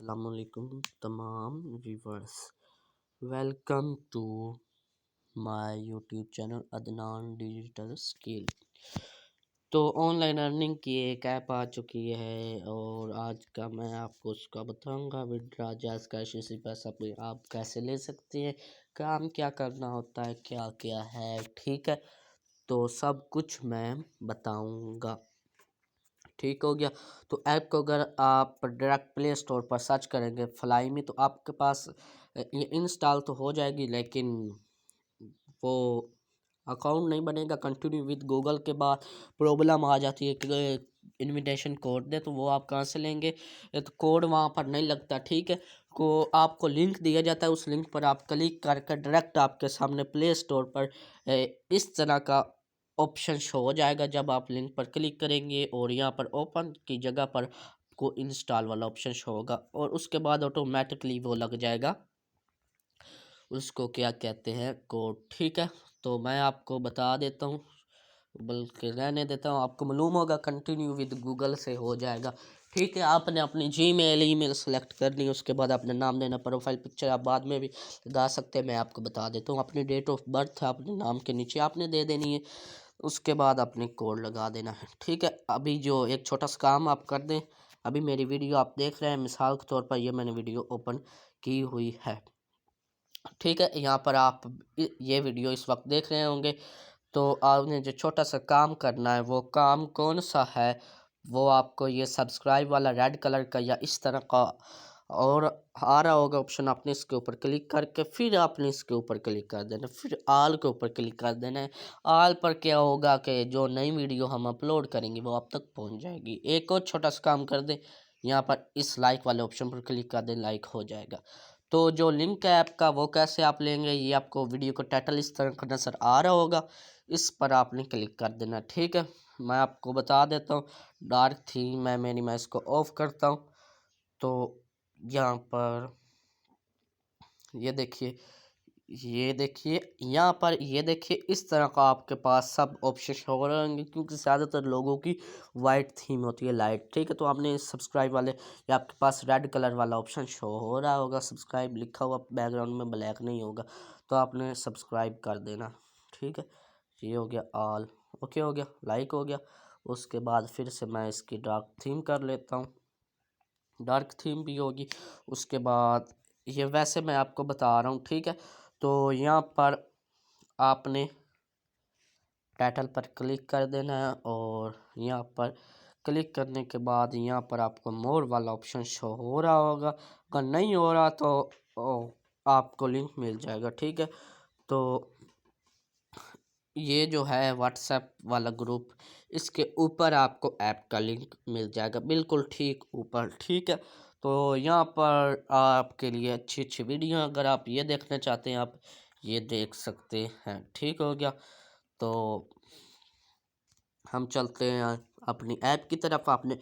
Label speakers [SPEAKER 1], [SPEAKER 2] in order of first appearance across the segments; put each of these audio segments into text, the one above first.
[SPEAKER 1] अस्सलामुअलैकुम तमाम viewers. Welcome to my YouTube channel Adnan digital skill. तो ऑनलाइन अर्निंग की एक ऐप आ चुकी है और आज का मैं आपको उसका बताऊंगा। विड्रा जैस कैश इसी पैसा पे आप कैसे ले सकते हैं, काम क्या करना होता है, क्या क्या है, ठीक है। तो सब कुछ मैं बताऊंगा, ठीक हो गया। तो ऐप को अगर आप डायरेक्ट प्ले स्टोर पर सर्च करेंगे फ्लाई में, तो आपके पास ये इंस्टॉल तो हो जाएगी, लेकिन वो अकाउंट नहीं बनेगा। कंटिन्यू विद गूगल के बाद प्रॉब्लम आ जाती है कि इनविटेशन कोड दे, तो वो आप कहाँ से लेंगे? तो कोड वहाँ पर नहीं लगता, ठीक है। को आपको लिंक दिया जाता है, उस लिंक पर आप क्लिक करके डायरेक्ट आपके सामने प्ले स्टोर पर इस तरह का ऑप्शन शो हो जाएगा। जब आप लिंक पर क्लिक करेंगे और यहाँ पर ओपन की जगह पर को इंस्टॉल वाला ऑप्शन शो होगा और उसके बाद ऑटोमेटिकली वो लग जाएगा, उसको क्या कहते हैं, कोड, ठीक है। तो मैं आपको बता देता हूँ, बल्कि रहने देता हूँ, आपको मालूम होगा कंटिन्यू विद गूगल से हो जाएगा, ठीक है। आपने अपनी जीमेल ईमेल सेलेक्ट करनी है, उसके बाद अपना नाम देना, प्रोफाइल पिक्चर आप बाद में भी लगा सकते हैं, मैं आपको बता देता हूँ। अपनी डेट ऑफ बर्थ अपने नाम के नीचे आपने दे देनी है, उसके बाद अपने कोड लगा देना है, ठीक है। अभी जो एक छोटा सा काम आप कर दें, अभी मेरी वीडियो आप देख रहे हैं, मिसाल के तौर पर ये मैंने वीडियो ओपन की हुई है, ठीक है। यहाँ पर आप ये वीडियो इस वक्त देख रहे होंगे। तो आपने जो छोटा सा काम करना है, वो काम कौन सा है, वो आपको ये सब्सक्राइब वाला रेड कलर का या इस तरह का और आ रहा होगा ऑप्शन, आपने इसके ऊपर क्लिक करके फिर आपने इसके ऊपर क्लिक कर देना, फिर आल के ऊपर क्लिक कर देना है। आल पर क्या होगा कि जो नई वीडियो हम अपलोड करेंगे वो आप तक पहुंच जाएगी। एक और छोटा सा काम कर दें, यहाँ पर इस लाइक वाले ऑप्शन पर क्लिक कर दें, लाइक हो जाएगा। तो जो लिंक है ऐप का वो कैसे आप लेंगे, ये आपको वीडियो का टाइटल इस तरह का नज़र आ रहा होगा, इस पर आपने क्लिक कर देना, ठीक है। मैं आपको बता देता हूँ, डार्क थीम है मेरी, मैं इसको ऑफ करता हूँ। तो यहाँ पर ये देखिए यहाँ पर ये देखिए, इस तरह का आपके पास सब ऑप्शन हो रहे होंगे, क्योंकि ज़्यादातर लोगों की वाइट थीम होती है, लाइट, ठीक है। तो आपने सब्सक्राइब वाले या आपके पास रेड कलर वाला ऑप्शन शो हो रहा होगा, सब्सक्राइब लिखा हुआ बैकग्राउंड में ब्लैक नहीं होगा, तो आपने सब्सक्राइब कर देना, ठीक है। ये हो गया ऑल, ओके हो गया, लाइक हो गया। उसके बाद फिर से मैं इसकी डार्क थीम कर लेता हूँ, डार्क थीम भी होगी। उसके बाद ये वैसे मैं आपको बता रहा हूँ, ठीक है। तो यहाँ पर आपने टाइटल पर क्लिक कर देना है और यहाँ पर क्लिक करने के बाद यहाँ पर आपको मोर वाला ऑप्शन शो हो रहा होगा, अगर नहीं हो रहा तो आपको लिंक मिल जाएगा, ठीक है। तो ये जो है व्हाट्सएप वाला ग्रुप, इसके ऊपर आपको ऐप का लिंक मिल जाएगा, बिल्कुल ठीक ऊपर, ठीक है। तो यहाँ पर आपके लिए अच्छी अच्छी वीडियो, अगर आप ये देखना चाहते हैं आप ये देख सकते हैं, ठीक हो गया। तो हम चलते हैं अपनी ऐप की तरफ। आपने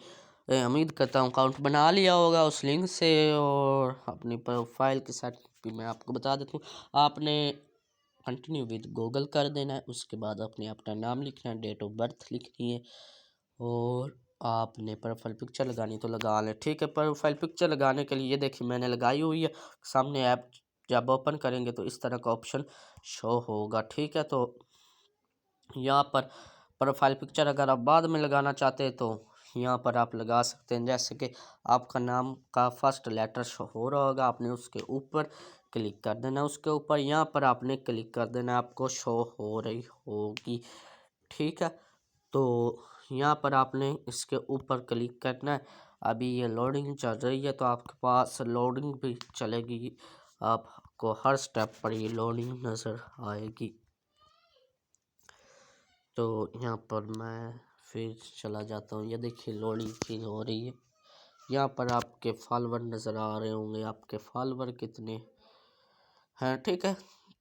[SPEAKER 1] उम्मीद करता हूँ अकाउंट बना लिया होगा उस लिंक से, और अपनी प्रोफाइल के साथ भी मैं आपको बता देता हूँ, आपने कंटिन्यू विद गूगल कर देना है। उसके बाद आपने अपना नाम लिखना है, डेट ऑफ बर्थ लिखनी है और आपने प्रोफाइल पिक्चर लगानी तो लगा लें, ठीक है। प्रोफाइल पिक्चर लगाने के लिए ये देखिए मैंने लगाई हुई है, सामने ऐप जब ओपन करेंगे तो इस तरह का ऑप्शन शो होगा, ठीक है। तो यहाँ पर प्रोफाइल पिक्चर अगर आप बाद में लगाना चाहते हैं तो यहाँ पर आप लगा सकते हैं, जैसे कि आपका नाम का फर्स्ट लेटर शो हो रहा होगा, आपने उसके ऊपर क्लिक कर देना, उसके ऊपर यहाँ पर आपने क्लिक कर देना, आपको शो हो रही होगी, ठीक है। तो यहाँ पर आपने इसके ऊपर क्लिक करना है। अभी ये लोडिंग चल रही है, तो आपके पास लोडिंग भी चलेगी, आपको हर स्टेप पर ये लोडिंग नज़र आएगी। तो यहाँ पर मैं फिर चला जाता हूँ, ये देखिए लोडिंग फिर हो रही है। यहाँ पर आपके फॉलोवर नज़र आ रहे होंगे, आपके फॉलोवर कितने हैं, ठीक है।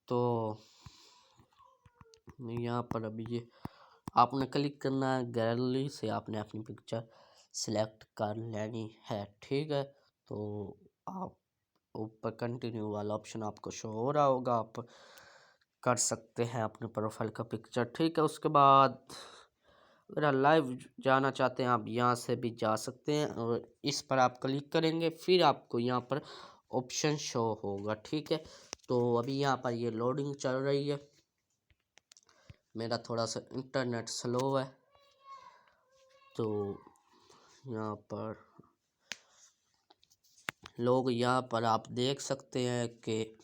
[SPEAKER 1] तो यहाँ पर अभी ये आपने क्लिक करना है, गैलरी से आपने अपनी पिक्चर सिलेक्ट कर लेनी है, ठीक है। तो आप ऊपर कंटिन्यू वाला ऑप्शन आपको शो हो रहा होगा, आप कर सकते हैं अपने प्रोफाइल का पिक्चर, ठीक है। उसके बाद अगर आप लाइव जाना चाहते हैं आप यहाँ से भी जा सकते हैं और इस पर आप क्लिक करेंगे, फिर आपको यहाँ पर ऑप्शन शो होगा। ठीक है, तो अभी यहाँ पर ये लोडिंग चल रही है, मेरा थोड़ा सा इंटरनेट स्लो है। तो यहाँ पर लोग यहाँ पर आप देख सकते हैं कि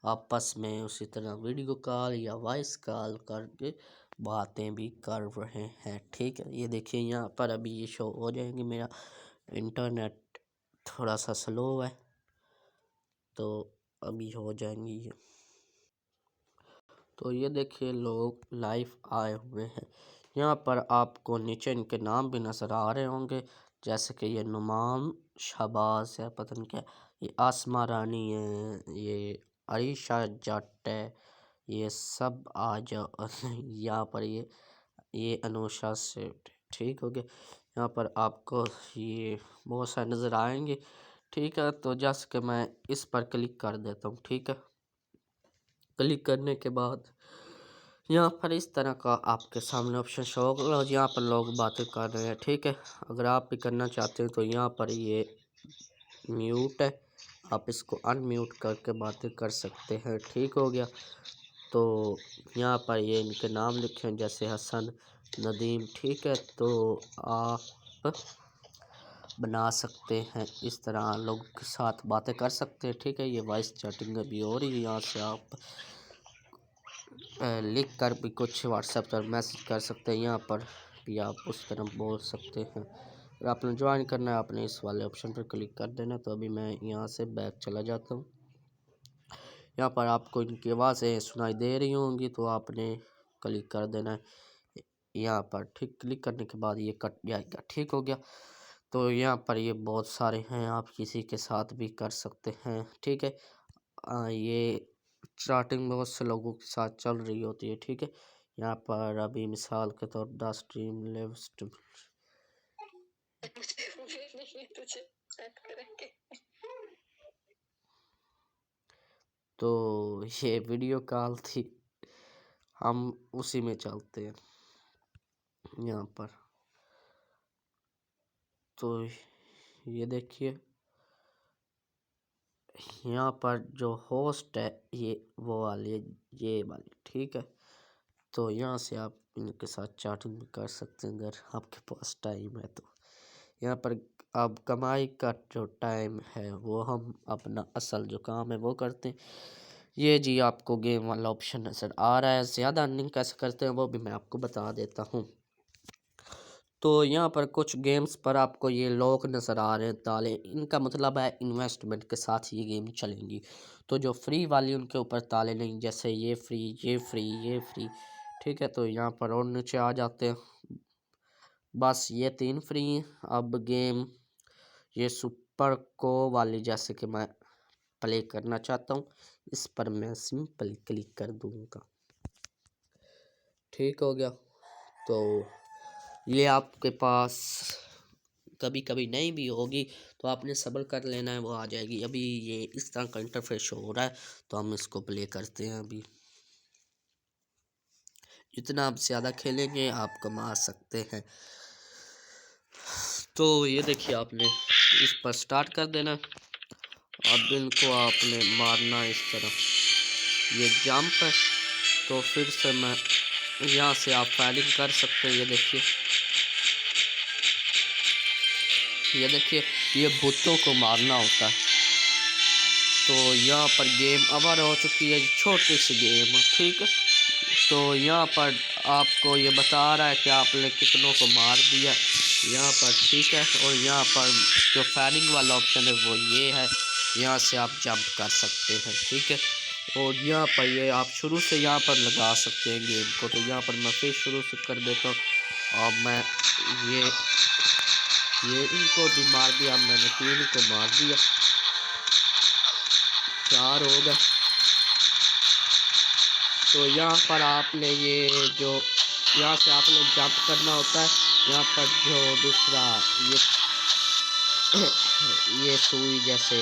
[SPEAKER 1] आपस में उसी तरह वीडियो कॉल या वॉइस कॉल करके बातें भी कर रहे हैं। ठीक है, ये देखिए यहाँ पर अभी ये शो हो जाएंगे। मेरा इंटरनेट थोड़ा सा स्लो है तो अभी हो जाएंगी ये। तो ये देखिए लोग लाइव आए हुए हैं। यहाँ पर आपको नीचे इनके नाम भी नज़र आ रहे होंगे, जैसे कि ये नुमान, शहबाज है, पता नहीं क्या, ये आसमा रानी है, ये अरीशा जट है, ये सब आ जाओ यहाँ पर ये अनुषा सेठ। ठीक हो गया, यहाँ पर आपको ये बहुत सारे नज़र आएंगे। ठीक है, तो जैसे कि मैं इस पर क्लिक कर देता हूँ। ठीक है, क्लिक करने के बाद यहाँ पर इस तरह का आपके सामने ऑप्शन शो होगा, यहाँ पर लोग बातें कर रहे हैं। ठीक है, अगर आप भी करना चाहते हैं तो यहाँ पर ये म्यूट है, आप इसको अनम्यूट करके बातें कर सकते हैं। ठीक हो गया, तो यहाँ पर ये इनके नाम लिखे हैं, जैसे हसन, नदीम। ठीक है, तो आप बना सकते हैं, इस तरह लोगों के साथ बातें कर सकते हैं। ठीक है, ये वॉइस चैटिंग अभी हो रही है, यहाँ से आप लिख कर भी कुछ व्हाट्सएप पर मैसेज कर सकते हैं, यहाँ पर भी आप उस तरह बोल सकते हैं। अगर आपने ज्वाइन करना है आपने इस वाले ऑप्शन पर क्लिक कर देना। तो अभी मैं यहाँ से बैक चला जाता हूँ। यहाँ पर आपको इनकी आवाज़ें सुनाई दे रही होंगी, तो आपने क्लिक कर देना है यहाँ पर। ठीक, क्लिक करने के बाद ये कट जाएगा। ठीक हो गया, तो यहाँ पर ये बहुत सारे हैं, आप किसी के साथ भी कर सकते हैं। ठीक है, ये स्टार्टिंग बहुत से लोगों के साथ चल रही होती है। ठीक है, यहाँ पर अभी मिसाल के तौर पर स्ट्रीम लेफ्ट तो ये वीडियो कॉल थी, हम उसी में चलते हैं यहाँ पर। तो ये देखिए यहाँ पर जो होस्ट है ये वो वाली है, ये वाली। ठीक है, तो यहाँ से आप इनके साथ चैटिंग भी कर सकते हैं अगर आपके पास टाइम है। तो यहाँ पर अब कमाई का जो टाइम है वो हम अपना असल जो काम है वो करते हैं। ये जी आपको गेम वाला ऑप्शन नज़र आ रहा है, ज़्यादा अर्निंग कैसे करते हैं वो भी मैं आपको बता देता हूँ। तो यहाँ पर कुछ गेम्स पर आपको ये लॉक नज़र आ रहे हैं, ताले, इनका मतलब है इन्वेस्टमेंट के साथ ये गेम चलेंगी। तो जो फ्री वाली उनके ऊपर ताले नहीं, जैसे ये फ्री, ये फ्री, ये फ्री। ठीक है, तो यहाँ पर और नीचे आ जाते हैं, बस ये 3 फ्री हैं। अब गेम ये सुपर को वाली जैसे कि मैं प्ले करना चाहता हूँ, इस पर मैं सिंपल क्लिक कर दूँगा। ठीक हो गया, तो ये आपके पास कभी कभी नहीं भी होगी तो आपने सब्र कर लेना है, वो आ जाएगी। अभी ये इस तरह का इंटरफेस हो रहा है, तो हम इसको प्ले करते हैं। अभी जितना आप ज़्यादा खेलेंगे आप कमा सकते हैं। तो ये देखिए आपने इस पर स्टार्ट कर देना, अब इनको आपने मारना इस तरह, ये जंप है। तो फिर से मैं यहाँ से आप फायरिंग कर सकते हैं। ये देखिए ये भूतों को मारना होता है। तो यहाँ पर गेम ओवर हो चुकी है, छोटी सी गेम। ठीक है, तो यहाँ पर आपको ये बता रहा है कि आपने कितनों को मार दिया यहाँ पर। ठीक है, और यहाँ पर जो फायरिंग वाला ऑप्शन है वो ये है, यहाँ से आप जंप कर सकते हैं। ठीक है, और यहाँ पर ये आप शुरू से यहाँ पर लगा सकते हैं गेम को। तो यहाँ पर मैं फिर शुरू से कर देता हूँ, और मैं ये इनको भी मार दिया, मैंने 3 को मार दिया, 4 हो गए। तो यहाँ पर आपने ये जो यहाँ से आपने जंप करना होता है, यहाँ पर जो दूसरा ये सुई जैसे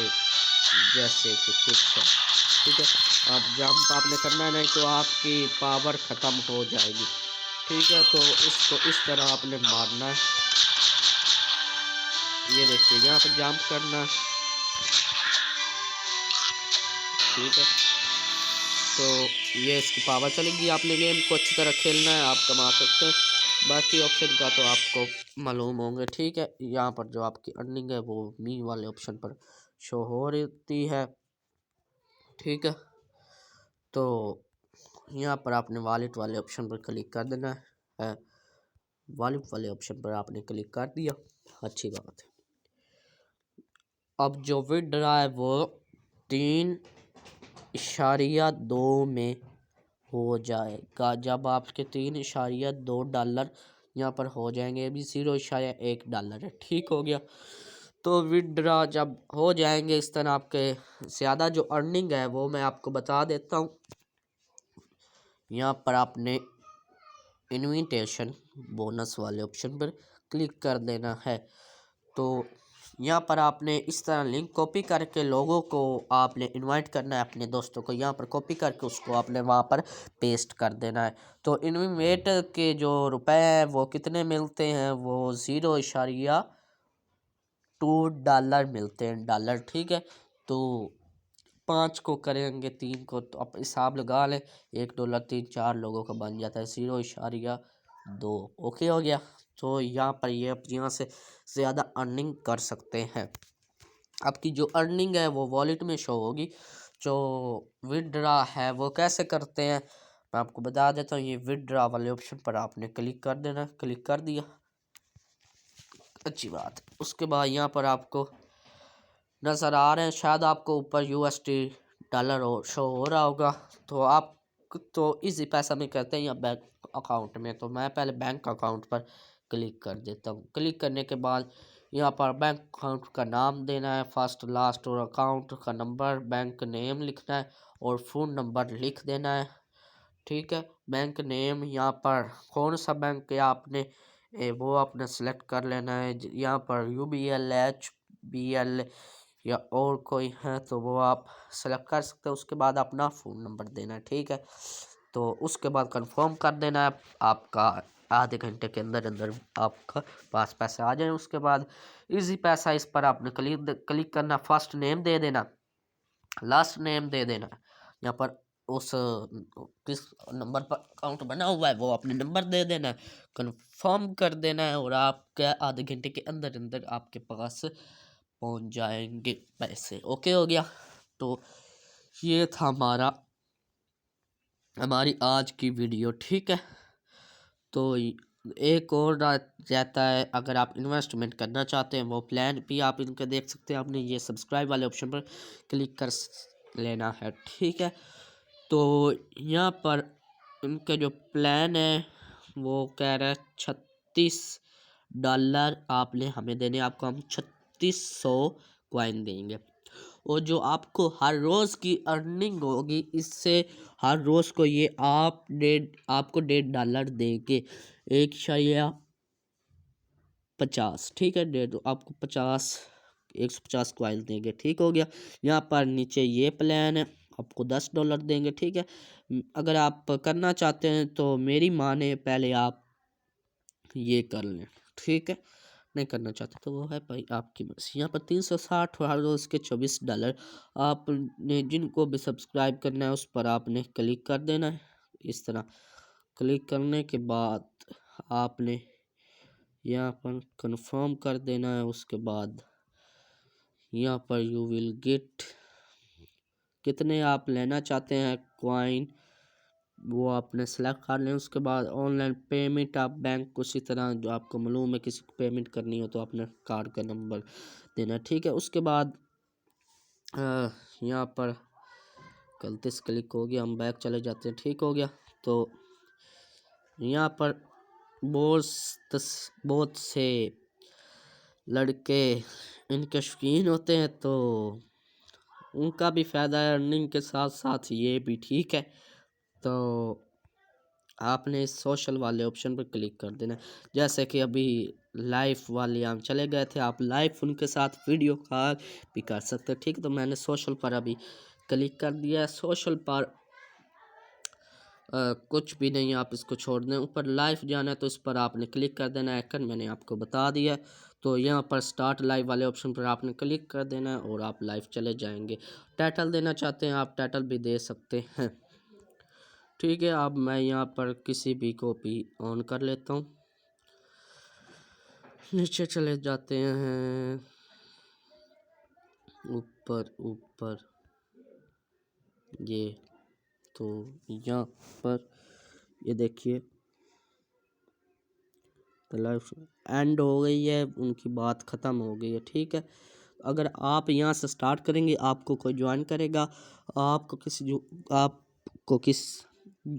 [SPEAKER 1] जैसे कि कुछ है। ठीक है, अब जंप आपने करना है, नहीं तो आपकी पावर ख़त्म हो जाएगी। ठीक है। तो इसको इस तरह आपने मारना है, ये देखिए यहाँ पर जंप करना है, ठीक है। तो ये इसकी पावर चलेगी। आपने गेम को अच्छी तरह खेलना है, आप कमा सकते हैं। बाकी ऑप्शन का तो आपको मालूम होंगे, ठीक है। यहाँ पर जो आपकी अर्निंग है वो मी वाले ऑप्शन पर शो हो रही है, ठीक है। तो यहाँ पर आपने वॉलेट वाले ऑप्शन पर क्लिक कर देना है। वॉलेट वाले ऑप्शन पर आपने क्लिक कर दिया, अच्छी बात है। अब जो विड्रा है वो 3.2 में हो जाएगा। जब आपके $3.2 यहाँ पर हो जाएंगे, अभी $0.1 है, ठीक हो गया। तो विड्रा जब हो जाएंगे इस तरह आपके ज़्यादा जो अर्निंग है वो मैं आपको बता देता हूँ। यहाँ पर आपने इनविटेशन बोनस वाले ऑप्शन पर क्लिक कर देना है। तो यहाँ पर आपने इस तरह लिंक कॉपी करके लोगों को आपने इनवाइट करना है, अपने दोस्तों को यहाँ पर कॉपी करके उसको आपने वहाँ पर पेस्ट कर देना है। तो इनविट के जो रुपए हैं वो कितने मिलते हैं, वो $0.2 मिलते हैं, डॉलर, ठीक है। तो 5 को करेंगे 3 को, तो आप हिसाब लगा लें, $1 3-4 लोगों का बन जाता है, 0.2। ओके हो गया। तो यहाँ पर ये आप यहाँ से ज़्यादा अर्निंग कर सकते हैं। आपकी जो अर्निंग है वो वॉलेट में शो होगी। जो विड्रा है वो कैसे करते हैं मैं आपको बता देता हूँ। ये विड्रा वाले ऑप्शन पर आपने क्लिक कर देना, क्लिक कर दिया, अच्छी बात। उसके बाद यहाँ पर आपको नज़र आ रहे हैं, शायद आपको ऊपर $USD शो हो रहा होगा। तो आप तो इजी पैसा में करते हैं या बैंक अकाउंट में, तो मैं पहले बैंक अकाउंट पर क्लिक कर देता हूँ। क्लिक करने के बाद यहाँ पर बैंक अकाउंट का नाम देना है, फर्स्ट लास्ट, और अकाउंट का नंबर, बैंक नेम लिखना है और फ़ोन नंबर लिख देना है, ठीक है। बैंक नेम यहाँ पर कौन सा बैंक है आपने वो आपने सेलेक्ट कर लेना है। यहाँ पर UBL, HBL या और कोई है तो वो आप सेलेक्ट कर सकते हैं। उसके बाद अपना फ़ोन नंबर देना है, ठीक है। तो उसके बाद कंफर्म कर देना है। आपका आधे घंटे के अंदर अंदर आपका पास पैसे आ जाए। उसके बाद इजी पैसा, इस पर आपने क्लिक करना, फर्स्ट नेम दे देना, लास्ट नेम दे देना। यहाँ पर उस किस नंबर पर अकाउंट बना हुआ है वो अपने नंबर दे देना है, कंफर्म कर देना है, और आपके आधे घंटे के अंदर अंदर आपके पास पहुंच जाएंगे पैसे। ओके हो गया। तो ये था हमारी आज की वीडियो, ठीक है। तो एक और रहता है, अगर आप इन्वेस्टमेंट करना चाहते हैं वो प्लान भी आप इनके देख सकते हैं। आपने ये सब्सक्राइब वाले ऑप्शन पर क्लिक कर लेना है, ठीक है। तो यहाँ पर इनके जो प्लान है वो कह रहा है $36 आपने हमें देने, आपको हम 3600 कॉइन देंगे। और जो आपको हर रोज़ की अर्निंग होगी इससे, हर रोज़ को ये आपको $1.5 देंगे, 1.50, ठीक है। डेढ़ आपको 150 कॉइन देंगे, ठीक हो गया। यहाँ पर नीचे ये प्लान है, आपको $10 देंगे, ठीक है। अगर आप करना चाहते हैं तो मेरी माने पहले आप ये कर लें, ठीक है। नहीं करना चाहते तो वो है भाई आपकी मर्जी। यहाँ पर 360 हर रोज़ के $24। आपने जिनको भी सब्सक्राइब करना है उस पर आपने क्लिक कर देना है। इस तरह क्लिक करने के बाद आपने यहाँ पर कंफर्म कर देना है। उसके बाद यहाँ पर यू विल गेट, कितने आप लेना चाहते हैं कॉइन वो आपने सेलेक्ट कर लें। उसके बाद ऑनलाइन पेमेंट, आप बैंक को उसी तरह जो आपको मालूम है किसी को पेमेंट करनी हो तो अपने कार्ड का नंबर देना, ठीक है। उसके बाद यहाँ पर गलती से क्लिक हो गया, हम बैक चले जाते हैं, ठीक हो गया। तो यहाँ पर बहुत से लड़के इनके शौकीन होते हैं तो उनका भी फ़ायदा है अर्निंग के साथ साथ, ये भी ठीक है। तो आपने इस सोशल वाले ऑप्शन पर क्लिक कर देना, जैसे कि अभी लाइव वाले हम चले गए थे, आप लाइव उनके साथ वीडियो कॉल भी कर सकते हैं, ठीक। तो मैंने सोशल पर अभी क्लिक कर दिया है। सोशल पर कुछ भी नहीं, आप इसको छोड़ दें। ऊपर लाइव जाना है तो इस पर आपने क्लिक कर देना है आइकन, मैंने आपको बता दिया। तो यहाँ पर स्टार्ट लाइव वाले ऑप्शन पर आपने क्लिक कर देना है और आप लाइव चले जाएंगे। टाइटल देना चाहते हैं आप टाइटल भी दे सकते हैं, ठीक है। अब मैं यहाँ पर किसी भी को भी ऑन कर लेता हूँ, नीचे चले जाते हैं, ऊपर ऊपर ये, तो यहाँ पर ये देखिए तो लाइफ एंड हो गई है, उनकी बात ख़त्म हो गई है, ठीक है। अगर आप यहाँ से स्टार्ट करेंगे आपको कोई ज्वाइन करेगा, आपको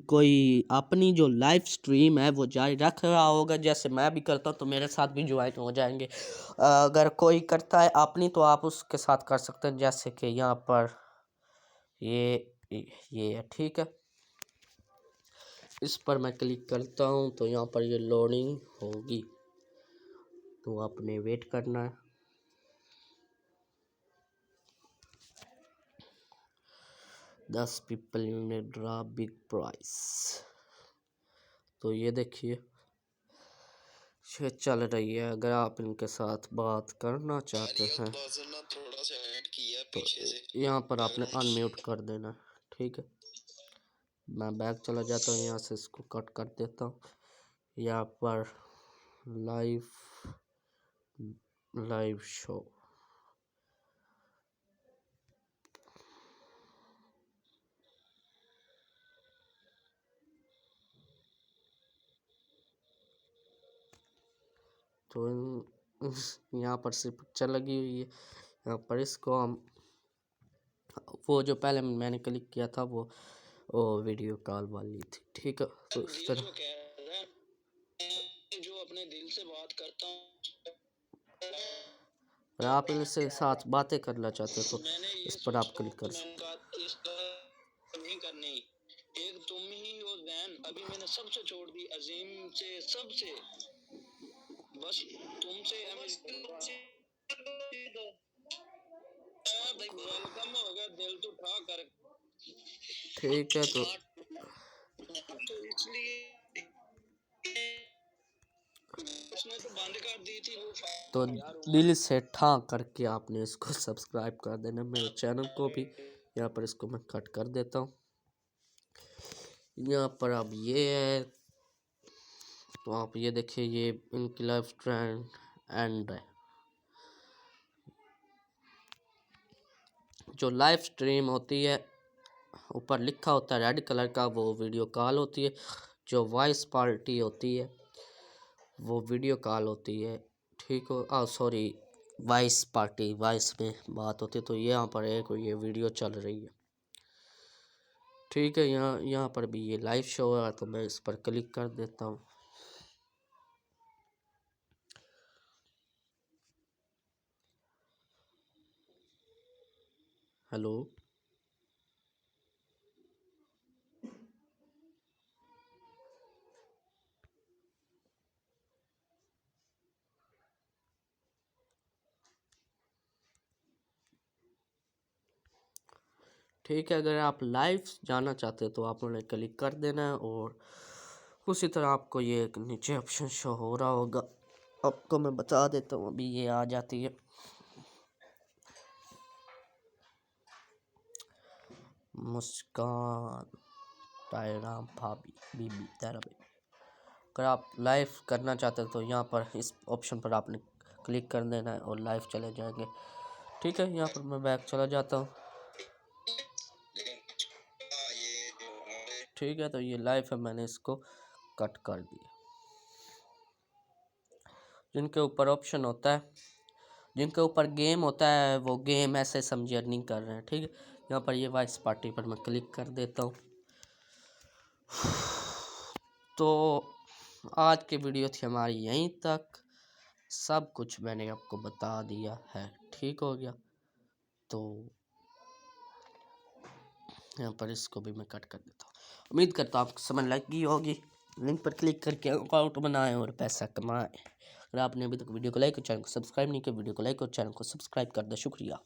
[SPEAKER 1] कोई अपनी जो लाइव स्ट्रीम है वो जारी रख रहा होगा, जैसे मैं भी करता हूँ तो मेरे साथ भी ज्वाइन हो जाएंगे। अगर कोई करता है अपनी तो आप उसके साथ कर सकते हैं, जैसे कि यहाँ पर ये है, ठीक है। इस पर मैं क्लिक करता हूँ तो यहाँ पर ये लोडिंग होगी, तो आपने वेट करना है। दस पीपल ने ड्रा बिग प्राइस, तो ये देखिए ये चल रही है। अगर आप इनके साथ बात करना चाहते हैं तो यहाँ पर आपने अनम्यूट कर देना है, ठीक है। मैं बैक चला जाता हूँ, यहाँ से इसको कट कर देता हूँ। यहाँ पर लाइव शो, तो यहाँ पर सिर्फ पिक्चर लगी हुई है। यहाँ पर इसको हम वो जो पहले मैंने क्लिक किया था वो वीडियो कॉल वाली थी, ठीक है। तो इस तरह जो अपने दिल से बात करता हूँ, अगर आप इनसे साथ बातें करना चाहते हो तो इस पर आप क्लिक कर सकते हैं। एक तुम ही हो दैन, अभी मैंने सबसे छोड़ दी, अजीम से सबसे बस तुमसे वेलकम हो गया, दिल तो उठा कर, ठीक है। तो इसलिए उसने तो बंद कर दी थी वो, तो दिल से ठा करके आपने इसको सब्सक्राइब कर देना मेरे चैनल को भी। यहाँ पर इसको मैं कट कर देता हूँ। यहाँ पर अब ये है, तो आप ये देखिए ये इनकी लाइव ट्रेंड एंड है। जो लाइव स्ट्रीम होती है ऊपर लिखा होता है रेड कलर का, वो वीडियो कॉल होती है। जो वॉइस पार्टी होती है वो वीडियो कॉल होती है, ठीक हो। सॉरी, वॉइस पार्टी, वॉइस में बात होती है। तो यहाँ पर एक ये वीडियो चल रही है, ठीक है। यहाँ पर भी ये लाइव शो है, तो मैं इस पर क्लिक कर देता हूँ। हेलो, ठीक है। अगर आप लाइव जाना चाहते हैं तो आप उन्हें क्लिक कर देना है और उसी तरह आपको ये एक नीचे ऑप्शन शो हो रहा होगा। आपको मैं बता देता हूँ, अभी ये आ जाती है मुस्कान टायराम भाभी बीबी तारा बेबी। अगर आप लाइव करना चाहते हैं तो यहाँ पर इस ऑप्शन पर आपने क्लिक कर देना है और लाइव चले जाएंगे, ठीक है। यहाँ पर मैं बैक चला जाता हूँ, ठीक है। तो ये लाइव है, मैंने इसको कट कर दिया। जिनके ऊपर ऑप्शन होता है, जिनके ऊपर गेम होता है वो गेम ऐसे समझे अर्निंग कर रहे हैं, ठीक है। यहाँ पर ये वॉइस पार्टी पर मैं क्लिक कर देता हूँ। तो आज की वीडियो थी हमारी यहीं तक, सब कुछ मैंने आपको बता दिया है, ठीक हो गया। तो यहाँ पर इसको भी मैं कट कर देता हूँ। उम्मीद करता हूँ आपको समझ लगी होगी। लिंक पर क्लिक करके अकाउंट बनाएं और पैसा कमाएं। अगर आपने अभी तक वीडियो को लाइक और चैनल को सब्सक्राइब नहीं किया, वीडियो को लाइक और चैनल को सब्सक्राइब कर दे। शुक्रिया।